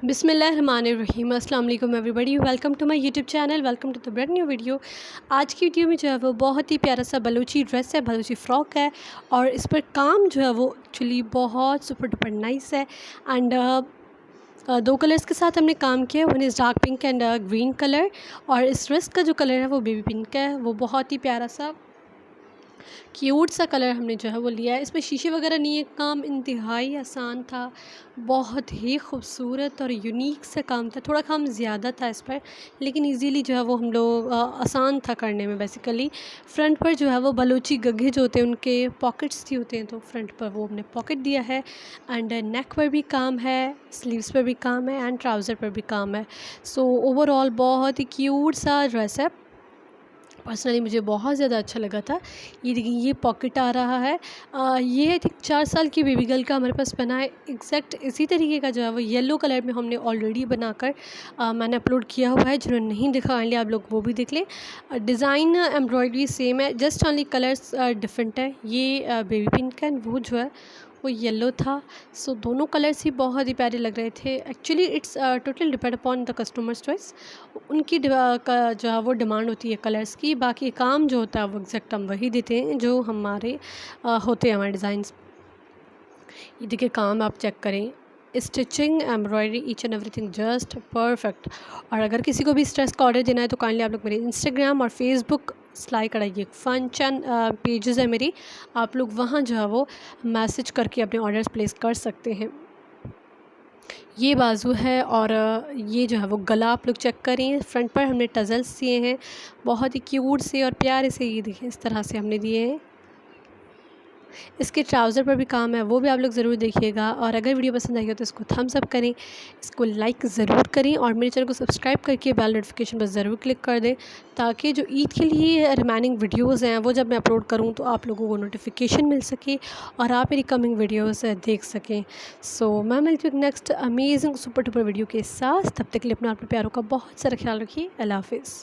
बिस्मिल्लाहिर्रहमानिर्रहीम। अस्सलाम वालेकुम everybody, welcome to my YouTube channel, welcome to the brand new video. आज की वीडियो में जो है वो बहुत ही प्यारा सा बलूची ड्रेस है, बलूची फ़्रॉक है और इस पर काम जो है वो एक्चुअली बहुत सुपर डुपर नाइस है। एंड दो कलर्स के साथ हमने काम किया है, one is dark pink and green colour, और इस ड्रेस का जो कलर है वो बेबी पिंक है। वो बहुत ही प्यारा सा क्यूट सा कलर हमने जो है वो लिया है। इसमें शीशे वगैरह नहीं है, काम इंतहाई आसान था, बहुत ही खूबसूरत और यूनिक सा काम था। थोड़ा काम ज़्यादा था इस पर, लेकिन इजीली जो है वो हम लोग आसान था करने में। बेसिकली फ्रंट पर जो है वो बलूची गगे जो होते हैं उनके पॉकेट्स भी होते हैं, तो फ्रंट पर वो हमने पॉकेट दिया है। एंड नेक पर भी काम है, स्लीव्स पर भी काम है एंड ट्राउज़र पर भी काम है। सो ओवरऑल बहुत ही क्यूट सा ड्रेस है। पर्सनली मुझे बहुत ज़्यादा अच्छा लगा था। ये देखिए, ये पॉकेट आ रहा है। ये आई थिंक 4 साल की बेबी गर्ल का हमारे पास बना है। एग्जैक्ट इसी तरीके का जो है वो येलो कलर में हमने ऑलरेडी बनाकर मैंने अपलोड किया हुआ है। जिन्होंने नहीं देखा लिए आप लोग वो भी देख लें। डिज़ाइन एम्ब्रॉयडरी सेम है, जस्ट ओनली कलर्स डिफरेंट है। ये बेबी पिंक है, वो जो है वो येलो था। सो दोनों कलर्स ही बहुत ही प्यारे लग रहे थे। Actually it's total depend upon the customers choice. उनकी जो है वो डिमांड होती है कलर्स की, बाकी काम जो होता है वो एग्जैक्ट हम वही देते हैं जो हमारे होते हैं हमारे डिज़ाइंस। ये देखिए, काम आप चेक करें, stitching, embroidery, each and everything just perfect. और अगर किसी को भी इस ड्रेस का ऑर्डर देना है तो काइंडली आप लोग मेरे इंस्टाग्राम और फेसबुक सिलाई कढ़ाई ये फन चैन पेजेस है मेरी, आप लोग वहाँ जो है वो मैसेज करके अपने ऑर्डर्स प्लेस कर सकते हैं। ये बाजू है और ये जो है वो गला आप लोग चेक करें। फ्रंट पर हमने टजल्स दिए हैं, बहुत ही क्यूट से और प्यारे से। ये देखिए, इस तरह से हमने दिए हैं। इसके ट्राउज़र पर भी काम है, वो भी आप लोग ज़रूर देखिएगा। और अगर वीडियो पसंद आई हो तो इसको थम्स अप करें, इसको लाइक ज़रूर करें और मेरे चैनल को सब्सक्राइब करके बेल नोटिफिकेशन पर ज़रूर क्लिक कर दें, ताकि जो ईद के लिए रिमेनिंग वीडियोज़ हैं वो जब मैं अपलोड करूँ तो आप लोगों को नोटिफिकेशन मिल सके और आप मेरी कमिंग वीडियोज़ देख सकें। सो मैं मिलती हूँ next amazing super duper video के साथ। तब तक के लिए अपना प्यारों का बहुत सारा ख्याल रखिए। अल्लाह हाफिज़।